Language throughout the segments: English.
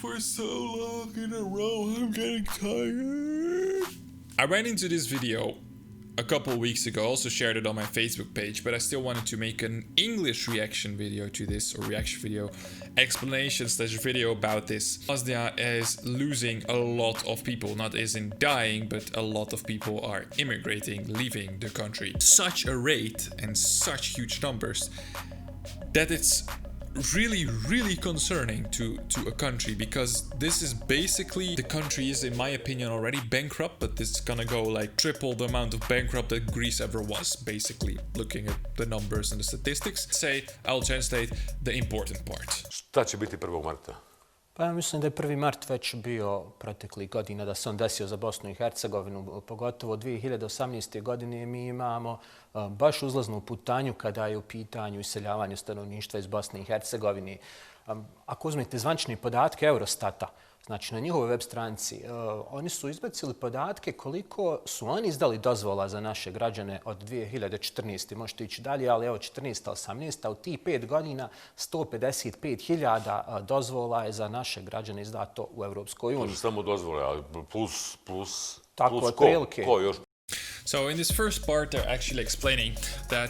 for so long in a row, I'm getting tired. I ran into this video a couple weeks ago, also shared it on my Facebook page, but I still wanted to make an English reaction video to this, or reaction video, explanation / video about this. Bosnia is losing a lot of people, not as in dying, but a lot of people are immigrating, leaving the country. Such a rate and such huge numbers that it's really concerning to a country, because this is basically, the country is, in my opinion, already bankrupt, but it's gonna go like triple the amount of bankrupt that Greece ever was, basically, looking at the numbers and the statistics. Say, I'll translate the important part. Šta će biti 1. marta? Pa ja mislim da je 1. mart već bio proteklih godina da se on desio za Bosnu i Hercegovinu, pogotovo 2018. godine mi imamo baš uzlaznu putanju kada je u pitanju iseljavanje stanovništva iz Bosne i Hercegovine. Ako uzmete zvanične podatke Eurostata, znači na njihovoj web stranici, oni su izbacili podatke koliko su oni izdali dozvola za naše građane od 2014. Možete ići dalje, ali evo 14. 18. u tih 5 godina 155.000 dozvola je za naše građane izdato u Europskoj uniji. To su samo dozvole, ali plus Tako, plus ko još? So in this first part, they're actually explaining that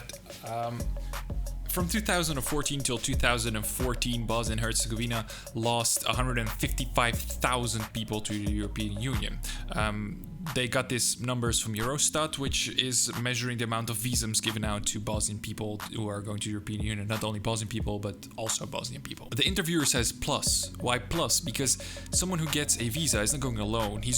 from 2014 till 2014, Bosnia and Herzegovina lost 155,000 people to the European Union. They got these numbers from Eurostat, which is measuring the amount of visums given out to Bosnian people who are going to the European Union. Not only Bosnian people, but also Bosnian people. The interviewer says plus. Why plus? Because someone who gets a visa is not going alone. He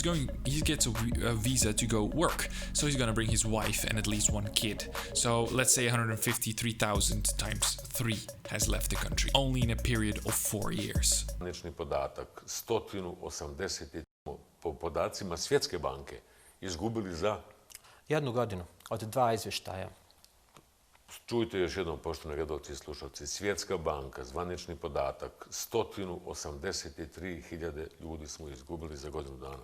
gets a visa to go work. So he's going to bring his wife and at least one kid. So let's say 153,000 times 3 has left the country, only in a period of 4 years. Zvanični podatak, 180, po podacima Svjetske banke, izgubili za... 1 godinu, od 2 izvještaja. Čujte još jednom, poštovani gledalci i slušalci, Svjetska banka, zvanični podatak, 183.000 ljudi smo izgubili za godinu dana.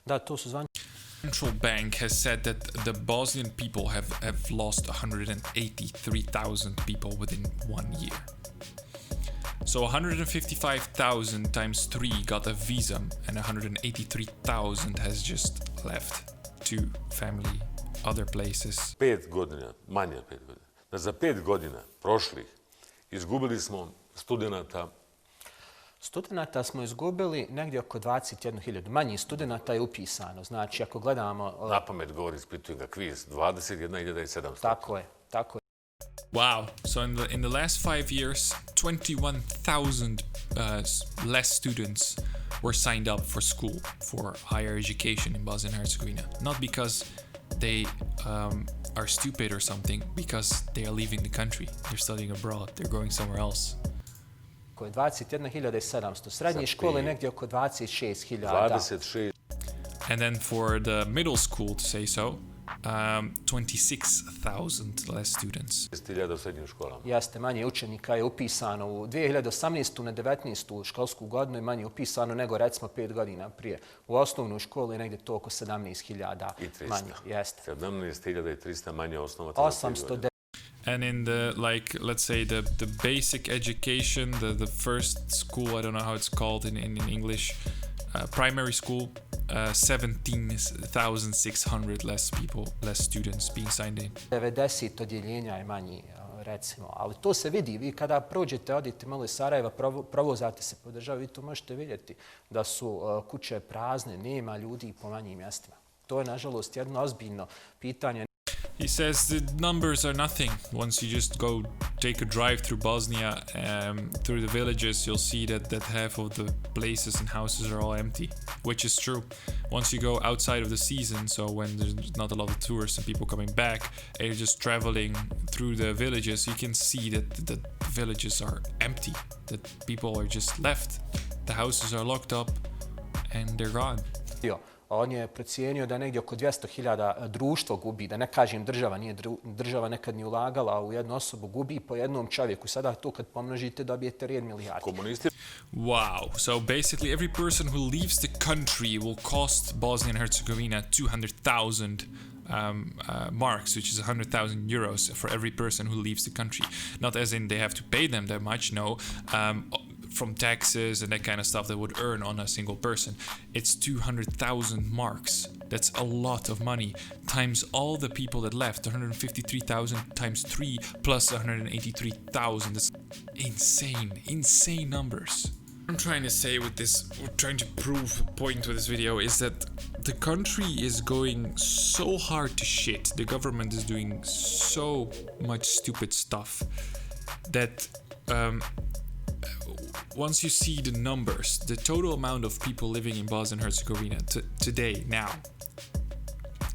Da, to su zvanični. Central Bank has said that the Bosnian people have lost 183,000 people within 1 year. So 155,000 times 3 got a visa, and 183,000 has just left to family, other places. 5 godina, manje 5 godina. Da za 5 godina prošlih izgubili smo studenata. Studenata smo izgubili negdje oko 21.000. Manje studenata je upisano. Znači, ako gledamo... Na pamet govori, ispitujem ga kviz, 21.700. Tako je, tako je. Wow. So in the last 5 years, 21,000 less students were signed up for school, for higher education in Bosnia and Herzegovina. Not because they are stupid or something, because they are leaving the country. They're studying abroad. They're going somewhere else. 21.700. Srednje škole negdje oko 26.000. 26. And then for the middle school, to say so, 26,000 less students. 10.000 u srednjim školama. Jeste, manje učenika je upisano u 2018. na 19. školsku godinu, je manje upisano nego recimo 5 godina prije. U osnovnoj školi je negdje to oko 17.000 manje. Jeste. 17.300 manje osnova. 800. And in the, like, let's say the basic education, the first school, I don't know how it's called in English, primary school, 17,600 less people, less students being signed in. 90 odjeljenja je manji, recimo. Ali to se vidi. Vi kada prođete, odite malo iz Sarajeva, provozate se po državi, vi to možete vidjeti da su kuće prazne, nema ljudi po manjim mjestima. To je, nažalost, jedno ozbiljno pitanje. He says the numbers are nothing. Once you just go take a drive through Bosnia, through the villages, you'll see that half of the places and houses are all empty, which is true. Once you go outside of the season, so when there's not a lot of tourists and people coming back, and you're just traveling through the villages, you can see that the villages are empty, that people are just left. The houses are locked up and they're gone. On je procijenio da negdje oko 200.000 društvo gubi, da ne kažem država, nije država nekad ni ulagala u jednu osobu, gubi po jednom čovjeku. Sada to kad pomnožite dobijete 1 milijardu. Komunisti. Wow. So basically every person who leaves the country will cost Bosnia and Herzegovina 200,000 marks, which is 100,000 euros for every person who leaves the country. Not as in they have to pay them that much, no. from taxes and that kind of stuff that would earn on a single person. It's 200,000 marks. That's a lot of money times all the people that left. 153,000 times 3 plus 183,000. That's insane numbers. What I'm trying to say with this, trying to prove a point with this video is that the country is going so hard to shit. The government is doing so much stupid stuff that once you see the numbers, the total amount of people living in Bosnia and Herzegovina today, now,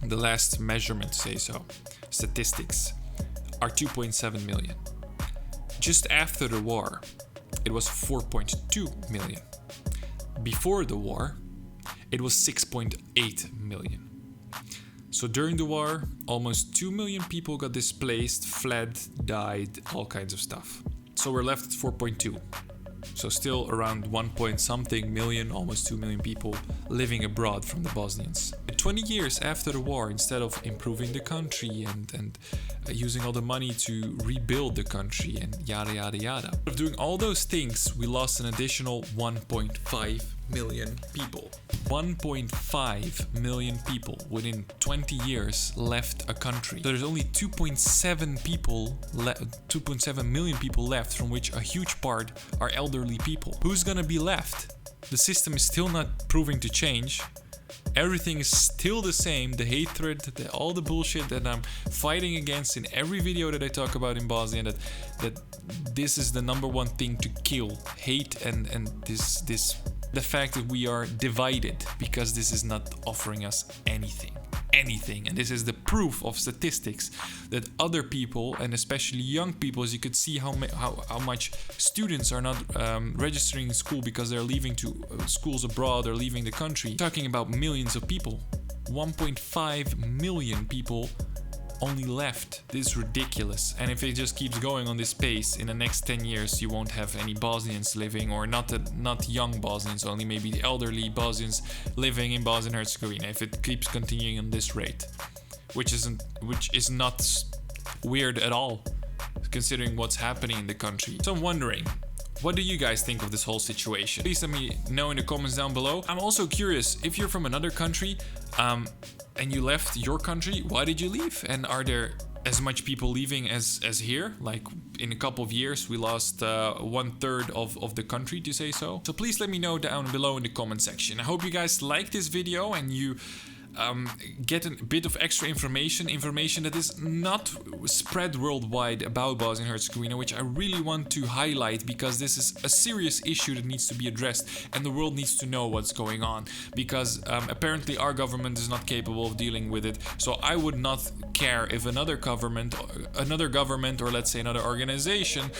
the last measurement to say so, statistics, are 2.7 million. Just after the war, it was 4.2 million. Before the war, it was 6.8 million. So during the war, almost 2 million people got displaced, fled, died, all kinds of stuff. So we're left at 4.2. So still around 1 point something million, almost 2 million people living abroad from the Bosnians. 20 years after the war, instead of improving the country and using all the money to rebuild the country and yada yada yada. Of doing all those things, we lost an additional 1.5 million people. 1.5 million people within 20 years left a country. So there's only 2.7 million people left, from which a huge part are elderly people. Who's gonna be left? The system is still not proving to change. Everything is still the same. The hatred, all the bullshit that I'm fighting against in every video that I talk about in Bosnia, that this is the number one thing to kill. Hate and the fact that we are divided because this is not offering us anything. And this is the proof of statistics that other people, and especially young people, as you could see how much students are not registering in school because they're leaving to schools abroad or leaving the country. Talking about millions of people. 1.5 million people only left. This is ridiculous. And if it just keeps going on this pace, in the next 10 years you won't have any Bosnians living, or not young Bosnians, only maybe the elderly Bosnians living in Bosnia and Herzegovina, if it keeps continuing on this rate, which is not weird at all considering what's happening in the country. So I'm wondering, what do you guys think of this whole situation? Please let me know in the comments down below. I'm also curious, if you're from another country and you left your country, why did you leave? And are there as much people leaving as here? Like in a couple of years we lost 1/3 of the country, to say so. So please let me know down below in the comment section. I hope you guys like this video and you get a bit of extra information that is not spread worldwide about Bosnia and Herzegovina, which I really want to highlight, because this is a serious issue that needs to be addressed and the world needs to know what's going on, because apparently our government is not capable of dealing with it. So I would not care if another government, or let's say another organization,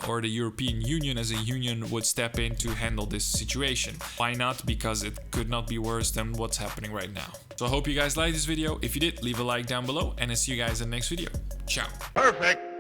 or the European Union as a union would step in to handle this situation. Why not? Because it could not be worse than what's happening right now. So I hope you guys liked this video. If you did, leave a like down below, and I'll see you guys in the next video. Ciao. Perfect.